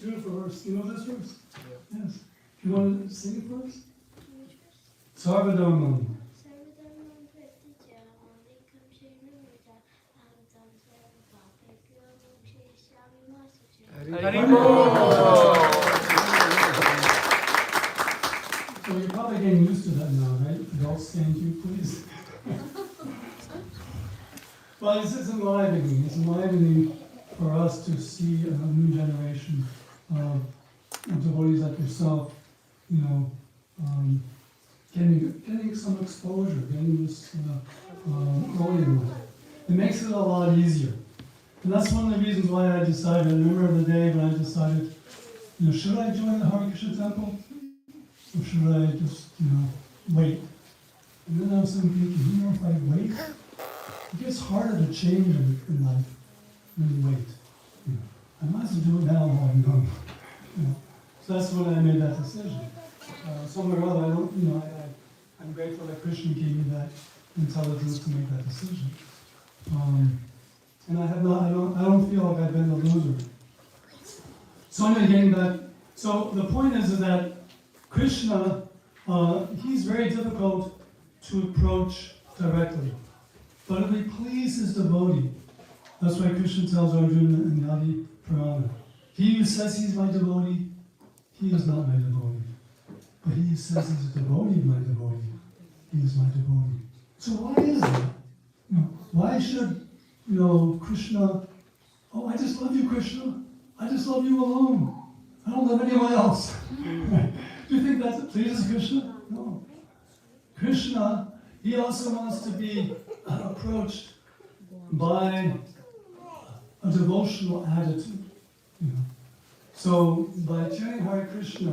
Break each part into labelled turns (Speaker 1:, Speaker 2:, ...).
Speaker 1: Beautiful verse. You know this verse? Yeah. Yes. You want to sing it for us? Sarvadharman. So you're probably getting used to that now, right? Adults, thank you, please. Well, it's enlivening. It's enlivening for us to see a new generation of devotees like yourself, getting some exposure, getting this growing. It makes it a lot easier. And that's one of the reasons why I decided, I remember the day when I decided, should I join the Hare Krishna temple? Or should I just, wait? And then I was thinking, if I wait, it gets harder to change in life when you wait. I might as well do it now while I'm young. So that's when I made that decision. Somewhere or other, I'm grateful that Krishna gave me that intelligence to make that decision. And I don't feel like I've been a loser. So I'm getting back. So the point is that Krishna, he's very difficult to approach directly. But if he pleases his devotee, that's why Krishna tells Arjuna in the Adi Purana, he who says he's my devotee, he is not my devotee. But he who says he's a devotee of my devotee, he is my devotee. So why is that? Why should, Krishna, I just love you, Krishna. I just love you alone. I don't love anyone else. Do you think that pleases Krishna? No. Krishna, he also wants to be approached by a devotional attitude. So by chanting Hare Krishna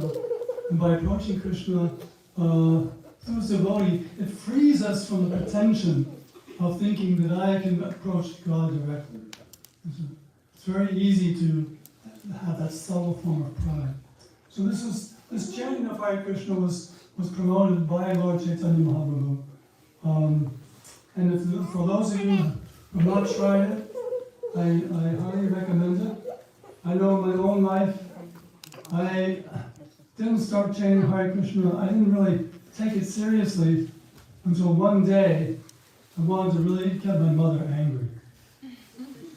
Speaker 1: and by approaching Krishna through his devotee, it frees us from the pretension of thinking that I can approach God directly. It's very easy to have that subtle form of pride. So this chanting of Hare Krishna was promoted by Lord Chaitanya Mahaprabhu. And for those of you who have not tried it, I highly recommend it. I know in my own life, I didn't start chanting Hare Krishna. I didn't really take it seriously until one day I wanted to really get my mother angry.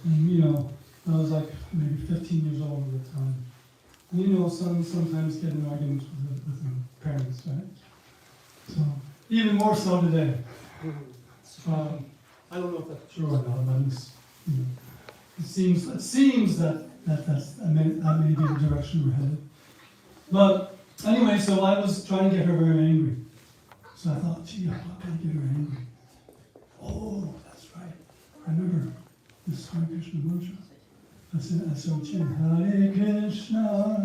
Speaker 1: And I was like maybe 15 years old at the time. And sons sometimes get in arguments with their parents, right? So, even more so today. I don't know if that's true or not, but it seems that may be the direction we're headed. But anyway, so I was trying to get her very angry. So I thought, gee, how can I get her angry? Oh, that's right. I remember this Hare Krishna mantra. I started chanting, Hare Krishna,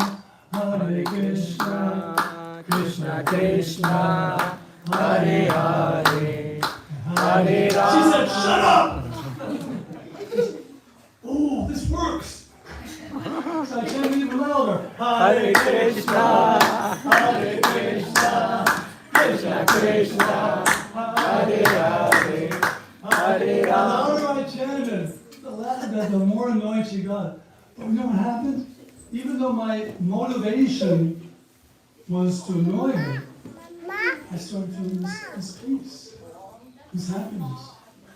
Speaker 1: Krishna Krishna, Hare Hare, Hare Rama. She said, shut up! Oh, this works! So I chanted even louder. Hare Krishna, Krishna Krishna, Hare Hare, Hare Rama. The louder I chanted, the more annoyed she got. But you know what happened? Even though my motivation was to annoy her, I started feeling this peace, this happiness.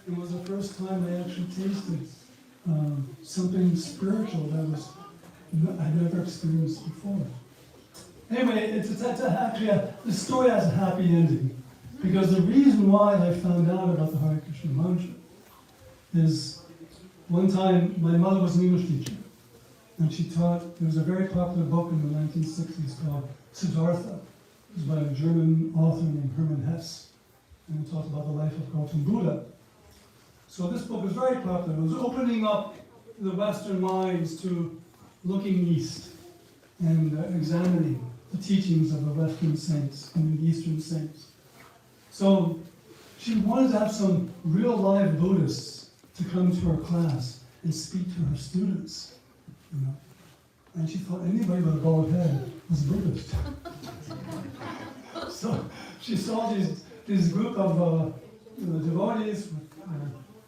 Speaker 1: It was the first time I actually tasted something spiritual that I'd never experienced before. Anyway, the story has a happy ending. Because the reason why I found out about the Hare Krishna mantra is one time my mother was an English teacher. And she taught, there was a very popular book in the 1960s called Siddhartha. It was by a German author named Hermann Hesse. And it talked about the life of Gautam Buddha. So this book was very popular. It was opening up the Western minds to looking east and examining the teachings of the Western saints and the Eastern saints. So she wanted to have some real live Buddhists to come to her class and speak to her students. And she thought anybody with a bald head was Buddhist. So she saw this group of devotees with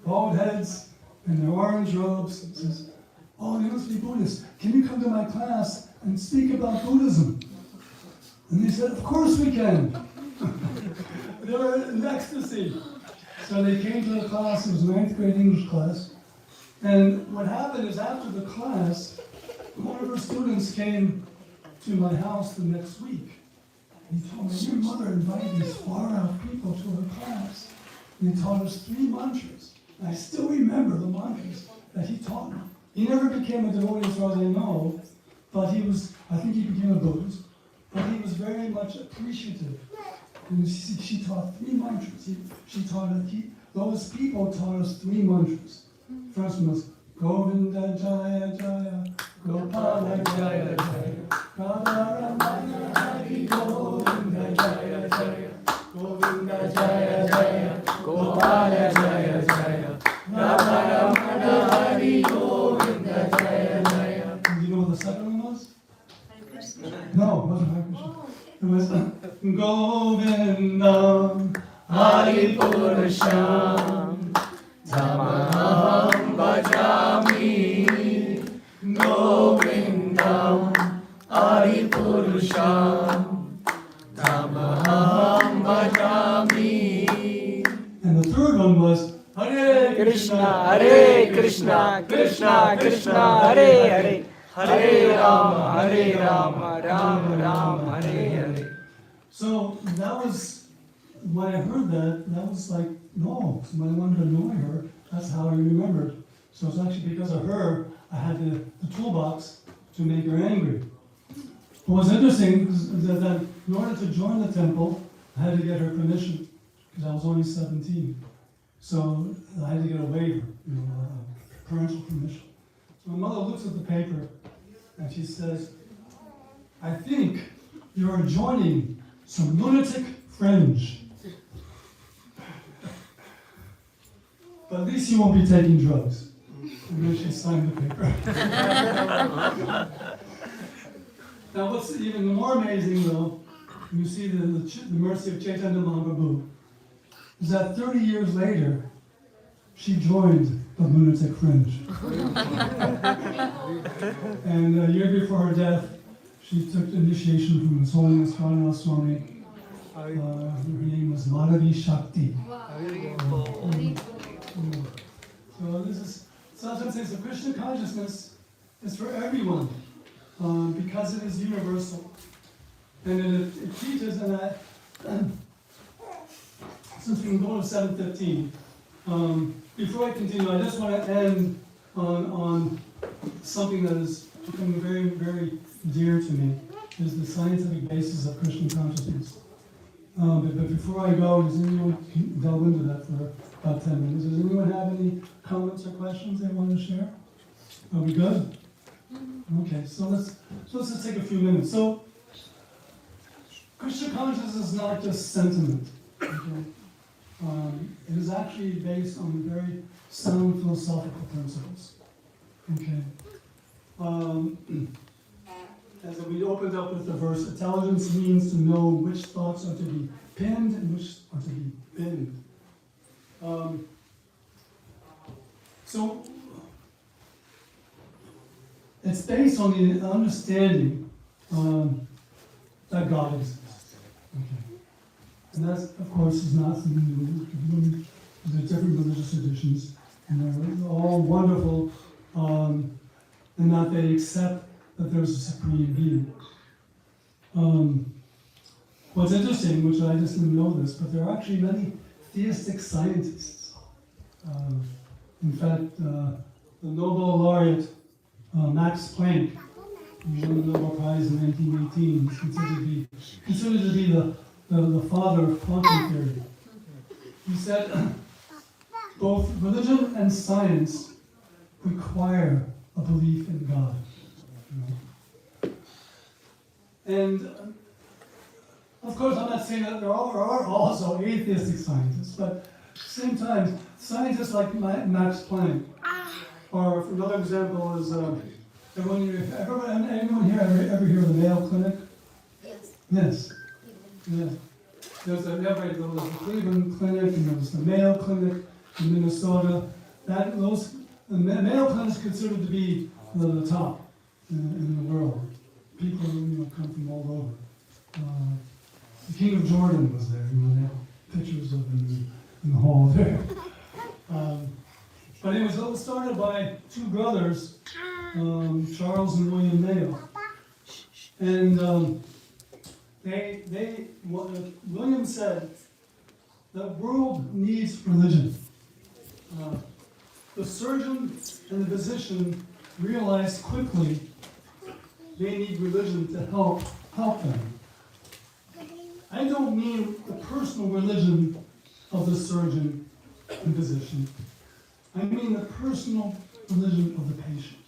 Speaker 1: bald heads and their orange robes, and says, "Oh, they must be Buddhists. Can you come to my class and speak about Buddhism? And they said, of course we can. They were in ecstasy. So they came to the class, it was a 9th grade English class. And what happened is after the class, one of her students came to my house the next week. He told me, your mother invited these far-out people to her class. And he taught us 3 mantras. And I still remember the mantras that he taught me. He never became a devotee as far as I know, but I think he became a Buddhist, but he was very much appreciative. And she taught 3 mantras. She taught those people taught us 3 mantras. First one was Govinda Jaya Jaya, Gopala Jaya Jaya, Radharamana Hari Govinda Jaya Jaya, Govinda Jaya Jaya, Gopala Jaya Jaya, Radharamana Hari Govinda Jaya Jaya. Do you know what the second one was? No, it wasn't Hare Krishna. It was Govindam Hari Purusham Tamaham Bhajami Govindam Hari Purusham Tamaham Bhajami. And the third one was Hare Krishna, Hare Krishna, Krishna Krishna, Hare Hare, Hare Rama, Rama Rama, Hare Hare. So that was, when I heard that was like, no, somebody wanted to annoy her. That's how I remembered. So it's actually because of her, I had the toolbox to make her angry. But what's interesting is that in order to join the temple, I had to get her permission, because I was only 17. So I had to get a waiver, parental permission. So my mother looks at the paper, and she says, I think you're joining some lunatic fringe. But at least you won't be taking drugs. And then she signed the paper. Now what's even more amazing though, you see the mercy of Chaitanya Mahaprabhu, is that 30 years later, she joined the lunatic fringe. And a year before her death, she took initiation from His Holiness Karnal Swami. Her name was Madhavi Shakti. So this is, sometimes says the Krishna consciousness is for everyone, because it is universal. And it teaches, and since we can go to 7:15, before I continue, I just want to end on something that is becoming very, very dear to me, is the scientific basis of Krishna consciousness. But before I go, does anyone delve into that for about 10 minutes? Does anyone have any comments or questions they want to share? Are we good? Okay, so let's just take a few minutes. So, Krishna consciousness is not just sentiment. Okay? It is actually based on very sound philosophical principles. Okay. As we opened up with the verse, intelligence means to know which thoughts are to be pinned and which are to be binned. So it's based on the understanding that God exists. Okay. And that, of course, is not something new. The different religious traditions, and they're all wonderful in that they accept that there's a supreme being. What's interesting, which I just didn't know this, but there are actually many theistic scientists. In fact, the Nobel laureate Max Planck, who won the Nobel Prize in 1918, is considered to be the father of quantum theory. He said, both religion and science require a belief in God. And of course, I'm not saying that there are also atheistic scientists, but at the same time, scientists like Max Planck, or another example is, anyone here ever hear of the Mayo Clinic? Yes. Yes. There's the Cleveland Clinic, and there's the Mayo Clinic in Minnesota. The Mayo Clinic is considered to be the top in the world, people come from all over. The King of Jordan was there. They have pictures of him in the hall there. But it was started by two brothers, Charles and William Mayo. And William said, the world needs religion. The surgeon and the physician realized quickly they need religion to help them. I don't mean the personal religion of the surgeon and physician. I mean the personal religion of the patient.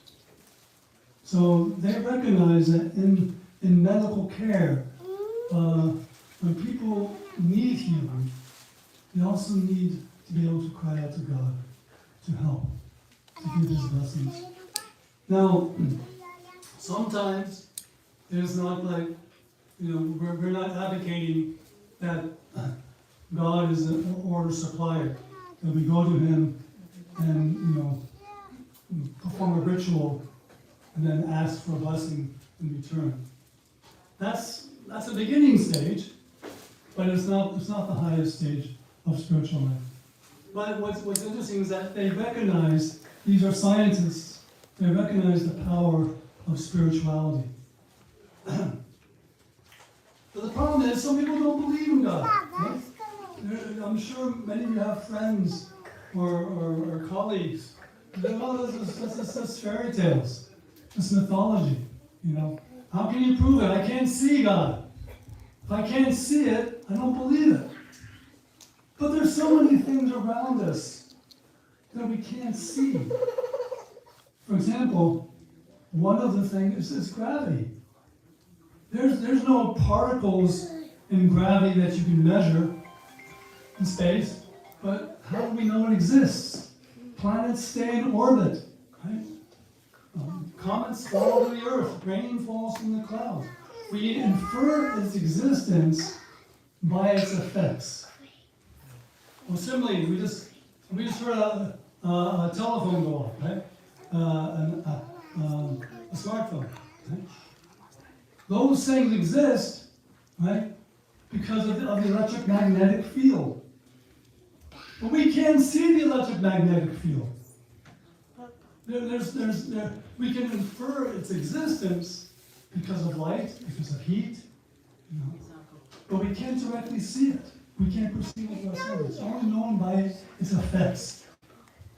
Speaker 1: So they recognize that in medical care, when people need healing, they also need to be able to cry out to God to help, to give His blessings. Now, sometimes it's not like, we're not advocating that God is an order supplier, that we go to Him and, perform a ritual and then ask for a blessing in return. That's a beginning stage, but it's not the highest stage of spiritual life. But what's interesting is that they recognize, these are scientists, they recognize the power of spirituality. But the problem is, some people don't believe in God. Right? I'm sure many of you have friends or colleagues. This is fairy tales. It's mythology. How can you prove it? I can't see God. If I can't see it, I don't believe it. But there's so many things around us that we can't see. For example, one of the things is gravity. There's no particles in gravity that you can measure in space, but how do we know it exists? Planets stay in orbit, right? Comets fall to the earth, rain falls from the clouds. We infer its existence by its effects. Well, similarly, we just heard a telephone go off, right? A smartphone. Right? Those things exist, right, because of the electromagnetic field. But we can't see the electromagnetic field. We can infer its existence because of light, because of heat, but we can't directly see it. We can't perceive it ourselves. It's only known by its effects.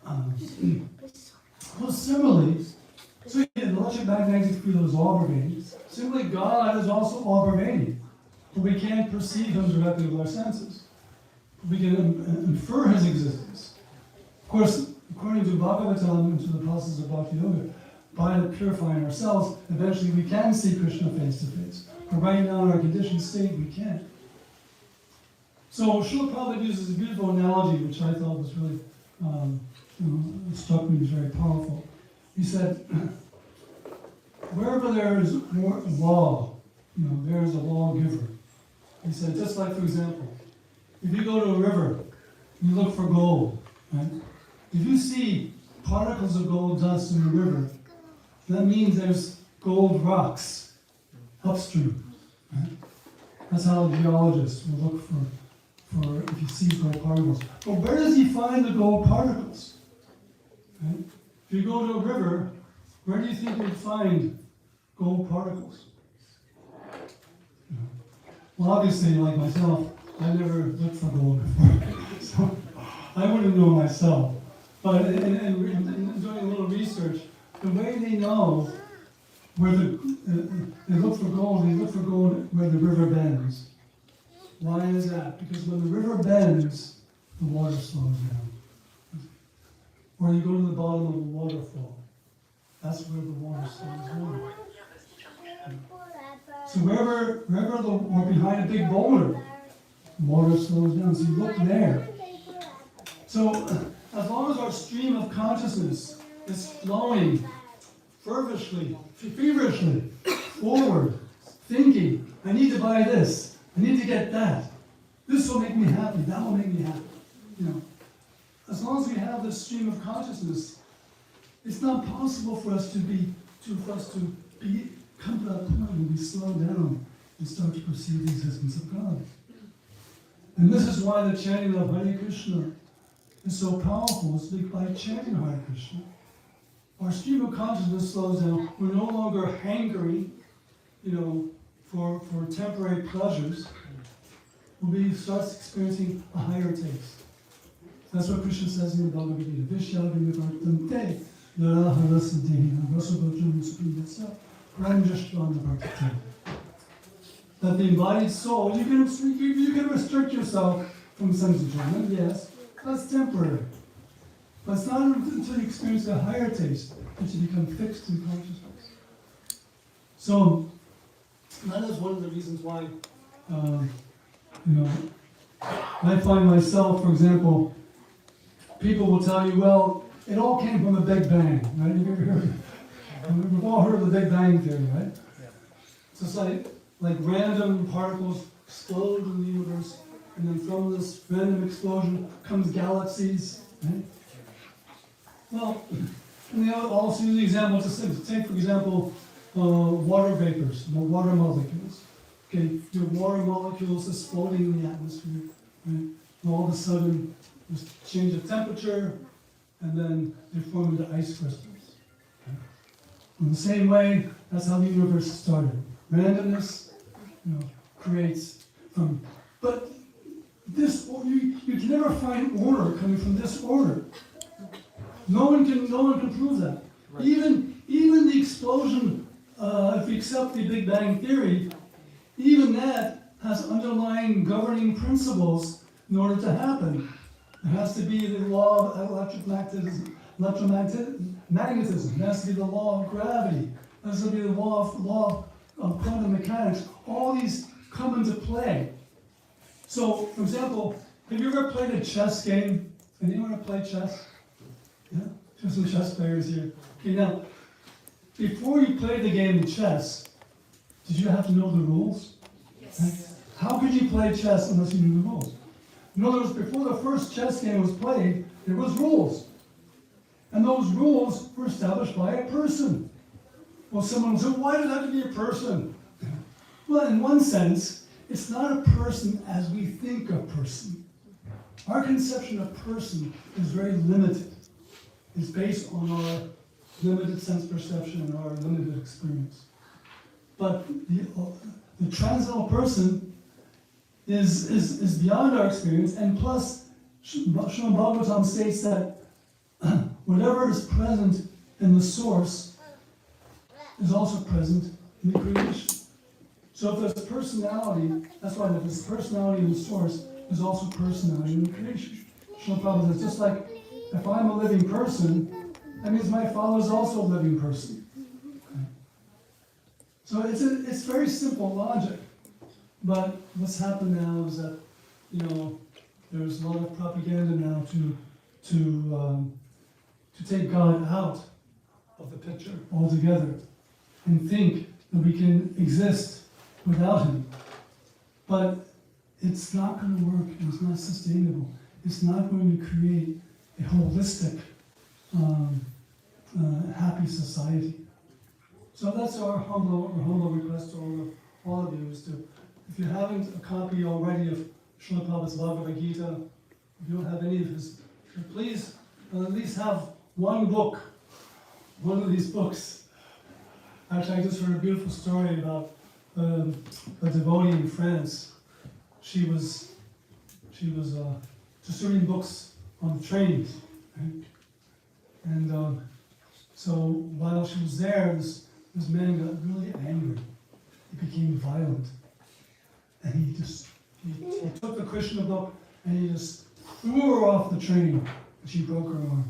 Speaker 1: Well, similarly, so the electromagnetic field is all pervading. Similarly, God is also all pervading, but we can't perceive Him directly with our senses. We can infer His existence. Of course, according to Bhagavatam and to the apostles of Bhakti Yoga, by purifying ourselves, eventually we can see Krishna face to face. But right now, in our conditioned state, we can't. So Srila Prabhupada uses a beautiful analogy, which I thought was really, struck me as very powerful. He said, wherever there is law, there is a lawgiver. He said, just like, for example, if you go to a river, you look for gold, right? If you see particles of gold dust in the river, that means there's gold rocks upstream. Right? That's how geologists will look for if he sees gold particles. But where does he find the gold particles? Right? If you go to a river, where do you think you'd find gold particles? Well, obviously, like myself, I never looked for gold before, so I wouldn't know myself. But in doing a little research, the way they know where they look for gold where the river bends. Why is that? Because when the river bends, the water slows down. Or you go to the bottom of a waterfall. That's where the water slows down. So wherever or behind a big boulder, the water slows down. So you look there. So as long as our stream of consciousness is flowing feverishly forward, thinking, I need to buy this, I need to get that. This will make me happy, that will make me happy. As long as we have this stream of consciousness, it's not possible for us to be come to that point when we slow down and start to perceive the existence of God. And this is why the chanting of Hare Krishna is so powerful. It's by chanting Hare Krishna, our stream of consciousness slows down. We're no longer hankering, for temporary pleasures. We start experiencing a higher taste. That's what Krishna says in the Bhagavad Gita. Vishyavivartante naraharasadehina vasubhajamasupriyasa pranjashvanavartate. That the embodied soul, you can restrict yourself from sense enjoyment, yes, that's temporary. But it's not until you experience a higher taste that you become fixed in consciousness. So, that is one of the reasons why, I find myself, for example, people will tell you, well, it all came from the Big Bang, right? You've ever heard? We've all heard of the Big Bang theory, right? So it's like random particles explode in the universe, and then from this random explosion comes galaxies, right? Well, and they also use the example to take, for example, water vapors, water molecules. Okay, your water molecules is floating in the atmosphere, right? And all of a sudden, there's a change of temperature, and then they form into ice crystals. Okay? In the same way, that's how the universe started. Randomness, creates from. But this, you can never find order coming from disorder. No one can prove that. Right. Even the explosion, if we accept the Big Bang theory, even that has underlying governing principles in order to happen. It has to be the law of electromagnetism. It has to be the law of gravity. It has to be the law of quantum mechanics. All these come into play. So, for example, have you ever played a chess game? Anyone ever play chess? Yeah? Just some chess players here. Okay, now, before you played the game of chess, did you have to know the rules? Yes. Right? How could you play chess unless you knew the rules? In other words, before the first chess game was played, there was rules. And those rules were established by a person. Well, someone will say, why does it have to be a person? Well, in one sense, it's not a person as we think of person. Our conception of person is very limited. It's based on our limited sense perception and our limited experience. But the transcendental person is beyond our experience, and plus, Srimad Bhagavatam states that whatever is present in the source is also present in the creation. So if there's personality, that's why there's personality in the source, there's also personality in the creation. Srimad Prabhupada says, just like if I'm a living person, that means my father is also a living person. Okay. So it's very simple logic. But what's happened now is that, there's a lot of propaganda now to take God out of the picture altogether and think that we can exist without Him. But it's not going to work, and it's not sustainable. It's not going to create a holistic, happy society. So that's our humble request to all of you is to, if you haven't a copy already of Srila Prabhupada's Bhagavad Gita, if you don't have any of his, please at least have one book, one of these books. Actually, I just heard a beautiful story about a devotee in France. She was just reading books on the trains, right? And so while she was there, this man got really angry. He became violent. And he took the Krishna book and he just threw her off the train. And she broke her arm.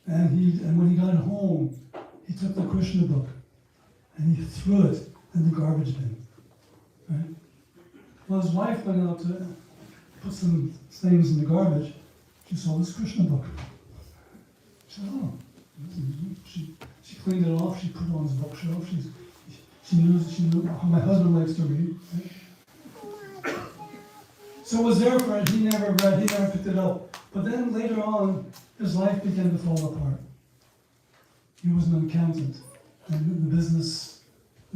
Speaker 1: Right? And when he got home, he took the Krishna book and he threw it in the garbage bin. Right? Well, his wife went out to put some things in the garbage. She saw this Krishna book. She said, oh. She cleaned it off. She put it on his bookshelf. She knew how my husband likes to read. Right? So it was there for it. He never read. He never picked it up. But then later on, his life began to fall apart. he was an accountant, and the business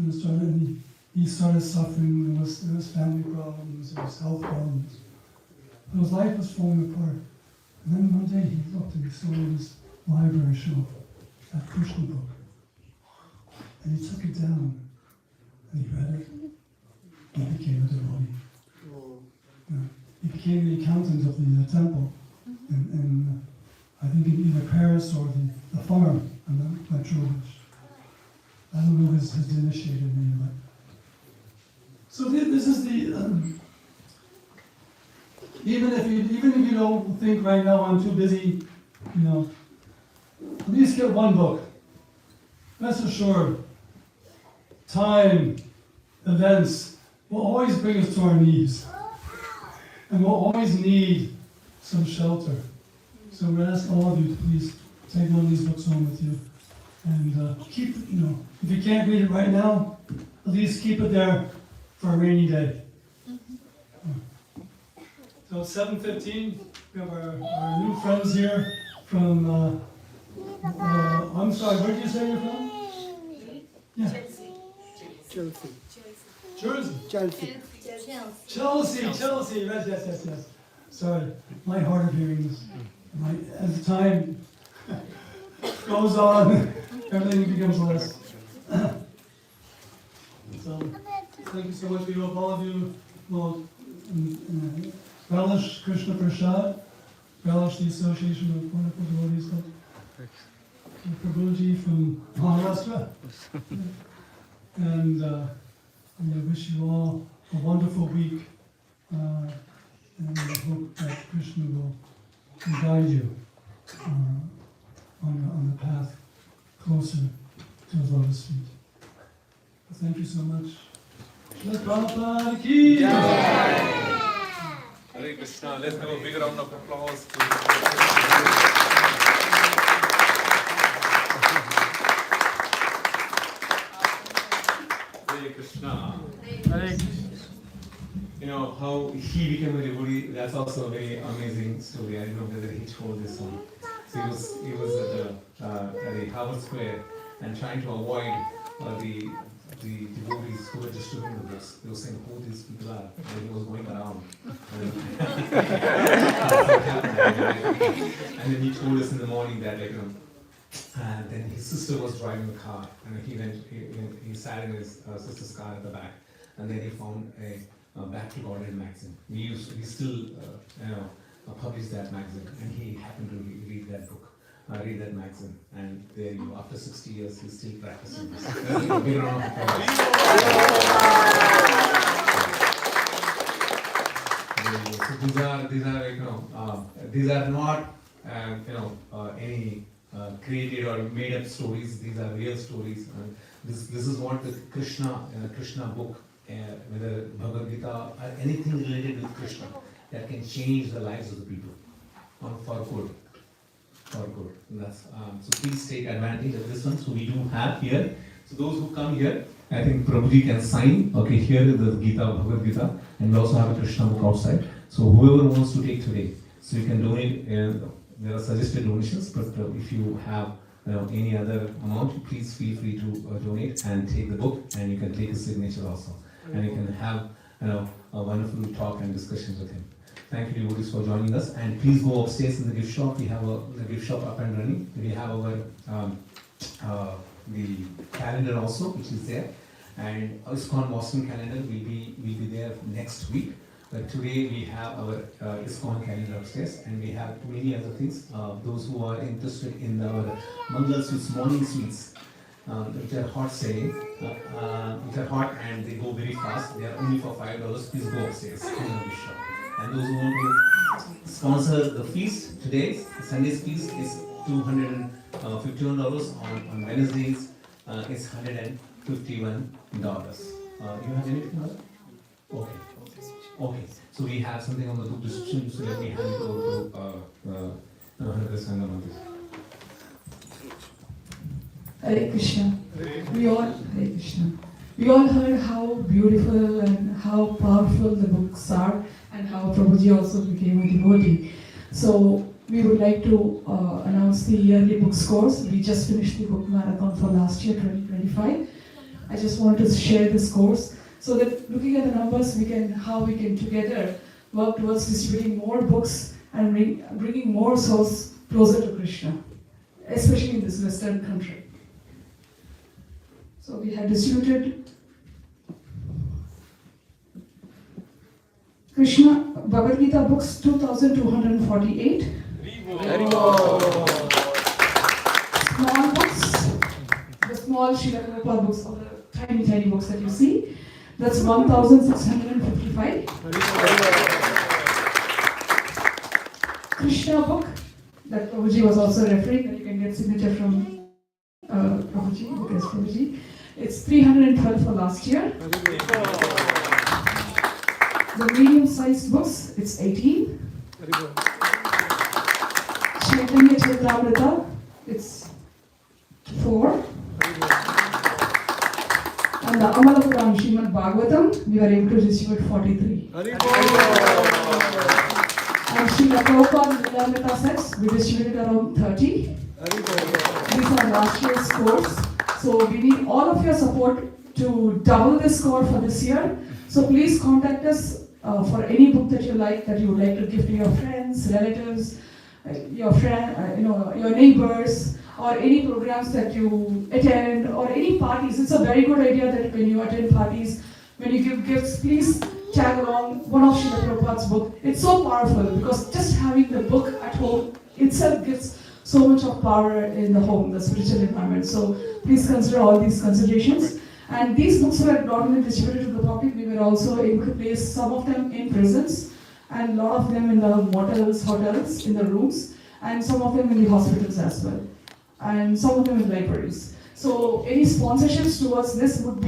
Speaker 1: started, and he started suffering. There was family problems, there was health problems. And his life was falling apart. And then one day he looked and he saw this library shelf, that Krishna book. And he took it down, and he read it, and he became a devotee. He became the accountant of the temple in I think in either Paris or the farm. I'm not sure which. I don't know his initiated name, but so this is the even if you don't think right now I'm too busy, at least get one book. Rest assured, time, events will always bring us to our knees, and we'll always need some shelter. So we ask all of you to please take one of these books home with you, and keep, if you can't read it right now, at least keep it there for a rainy day. So it's 7:15. We have our new friends here from. I'm sorry. Where did you say you're from? Yeah. Jersey. Chelsea. Yes. Sorry, my hard of hearing this. As time goes on, everything becomes less. So, thank you so much. We hope all of you will relish Krishna Prasad, relish the association of wonderful devotees like Prabhuji from Maharashtra. And I wish you all a wonderful week, and I hope that Krishna will guide you on the path closer to his lotus feet. Thank you so much. Shri Prabhupada ki jai.
Speaker 2: Hare Krishna. Let's have a big round of applause. Hare Krishna. How he became a devotee, that's also a very amazing story. I don't know whether he told this one. So he was at the Harvard Square and trying to avoid the devotees who were distributing the books. They were saying who these people are, and he was going around. And then he told us in the morning that and then his sister was driving the car, and he sat in his sister's car at the back, and then he found a Back to Godhead magazine. We still publish that magazine, and he happened to read that book, read that magazine, and there you, after 60 years, he's still practicing this. Big round of applause. So these are not any created or made up stories. These are real stories. And this is what the Krishna book. Whether Bhagavad Gita or anything related with Krishna that can change the lives of the people for good. And that's, so please take advantage of this one. So we do have here. So those who come here, I think Prabhuji can sign. Okay, here is the Gita, Bhagavad Gita, and we also have a Krishna book outside. So whoever wants to take today, so you can donate. There are suggested donations, but if you have any other amount, please feel free to donate and take the book, and you can take a signature also. And you can have a wonderful talk and discussions with him. Thank you, devotees, for joining us. And please go upstairs in the gift shop. We have the gift shop up and running. We have our the calendar also, which is there. And ISKCON Boston calendar will be there next week. But today we have our ISKCON calendar upstairs, and we have many other things. Those who are interested in our Mangal Sweets, morning sweets, which are hot selling, which are hot and they go very fast. They are only for $5. Please go upstairs in the gift shop. And those who want to sponsor the feast today, Sunday's feast is $251. On Wednesdays, it's $151. You have anything else? Okay. So we have something on the book description. So let me hand it over to Hare
Speaker 3: Krishna. Hare Krishna. We all heard how beautiful and how powerful the books are, and how Prabhuji also became a devotee. So we would like to announce the yearly book scores. We just finished the book marathon for last year, 2025. I just want to share the scores so that looking at the numbers, how we can together work towards distributing more books and bringing more souls closer to Krishna, especially in this Western country. So we have distributed Krishna Bhagavad Gita books 2,248. Small books, the small Srila Prabhupada books, or the tiny, tiny books that you see, that's 1,655. Krishna book, that Prabhuji was also referring, that you can get signature from Prabhuji, because Prabhuji. It's 312 for last year. The medium-sized books, it's 18. Chaitanya Charitamrita, it's 4. And the Amalapuram Srimad Bhagavatam, we were able to distribute 43. And Srila Prabhupada Lilamrita sets, we distributed around 30. These are last year's scores. So we need all of your support to double the score for this year. So please contact us for any book that you like, that you would like to give to your friends, relatives, your neighbors, or any programs that you attend, or any parties. It's a very good idea that when you attend parties, when you give gifts, please tag along one of Srila Prabhupada's book. It's so powerful because just having the book at home itself gives so much of power in the home, the spiritual environment. So please consider all these considerations. And these books were not only distributed to the public, we were also able to place some of them in prisons, and a lot of them in the motels, hotels, in the rooms, and some of them in the hospitals as well, and some of them in libraries. So any sponsorships towards this would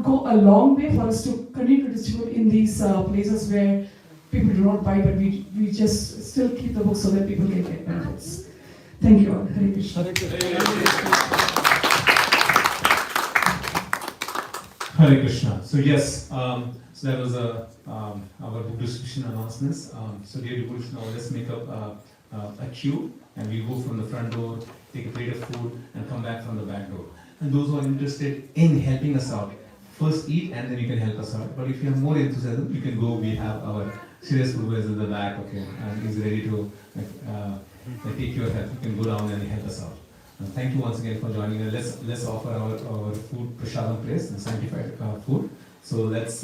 Speaker 3: go a long way for us to continue to distribute in these places where people do not buy, but we just still keep the books so that people can get benefits. Thank you all. Hare Krishna.
Speaker 2: Hare Krishna. So yes, so that was our book distribution announcements. So dear devotees, now let's make up a queue, and we'll go from the front door, take a plate of food, and come back from the back door. And those who are interested in helping us out, first eat and then you can help us out. But if you have more enthusiasm, you can go. We have our serious guru is in the back, okay, and he's ready to take your help. You can go down and help us out. Thank you once again for joining us. Let's offer our food prasadam place, the sanctified food. So let's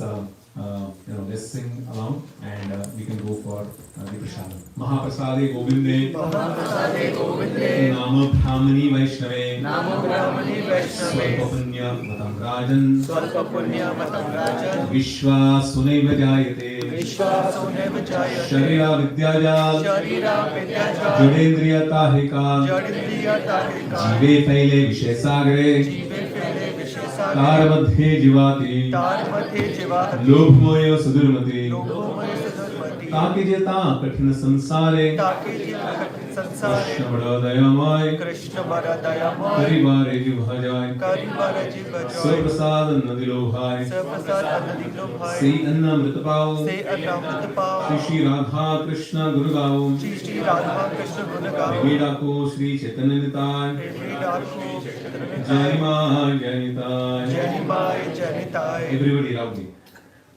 Speaker 2: let's sing along, and we can go for the prasadam. Mahaprasade Govinde,
Speaker 4: Mahaprasade Govinde,
Speaker 2: Nama Brahmani Vaishnave,
Speaker 4: Nama Brahmani Vaishnave,
Speaker 2: Swarpapunya Matam Rajan,
Speaker 4: Swarpapunya Matam Rajan,
Speaker 2: Vishwa Sunaiva Jayate,
Speaker 4: Vishwa Sunaiva Jayate,
Speaker 2: Sharira Vidyajal,
Speaker 4: Sharira Vidyajal,
Speaker 2: Judendriya Tahika,
Speaker 4: Jadindriya Tahika,
Speaker 2: Jive Faile Vishay Sagre,
Speaker 4: Jive Fele Vishesagare,
Speaker 2: Tar Madhe Jivati,
Speaker 4: Tar Madhe Jivati,
Speaker 2: Lobhmoyo Sudurmati,
Speaker 4: Lobhmoyo Sudurmati,
Speaker 2: Taake Jeta Kathina Sansare,
Speaker 4: Take Jita Kathina Sansare,
Speaker 2: Krishna Bada Dayamay,
Speaker 4: Krishna Bada Dayamay,
Speaker 2: Karibare Jivhajay,
Speaker 4: Karibara Jiva Joy,
Speaker 2: Saprasad Nadilohai,
Speaker 4: Saprasad Anadilo Bhai,
Speaker 2: Se Anna Mritapao,
Speaker 4: Se Anamrita Pao,
Speaker 2: Shri Shri Radha Krishna Gurugao,
Speaker 4: Shri Shri Radha Krishna Gunagao,
Speaker 2: Vidako Shri Chaitanya Nitai, Jai Ma Janitai,
Speaker 4: Janimai Janitai.
Speaker 2: everybody loudly.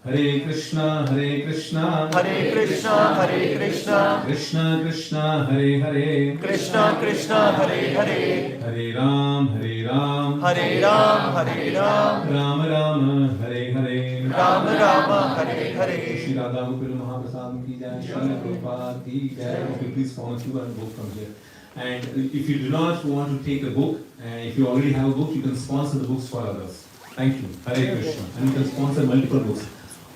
Speaker 2: Hare Krishna, Hare Krishna,
Speaker 4: Hare Krishna, Hare Krishna,
Speaker 2: Krishna Krishna, Hare Hare,
Speaker 4: Krishna Krishna, Hare Hare,
Speaker 2: Hare Ram, Hare Ram,
Speaker 4: Hare Ram, Hare Ram,
Speaker 2: Ram Ram, Hare Hare,
Speaker 4: Ram Rama, Hare Hare.
Speaker 2: Shri Radha Gopal Mahaprasad ki jai, Shri Prabhupada ki jai. Okay, please follow through and go from here. And if you do not want to take a book, if you already have a book, you can sponsor the books for others. Thank you. Hare Krishna. And you can sponsor multiple books.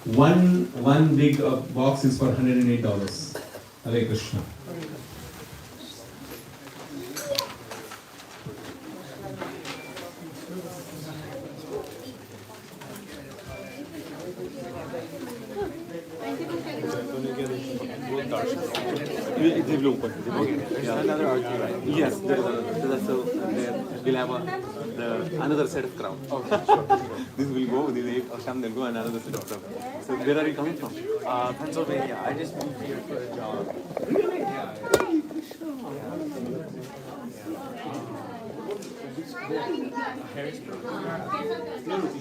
Speaker 2: One big box is for $108. Hare Krishna.
Speaker 5: Another argument. Yes, there's a, so we'll have another set of crown. This will go, this 8 Asham, they'll go and another set of crown. So where are you coming from?
Speaker 6: Pennsylvania. I just moved here for a job.
Speaker 5: Really? Yeah.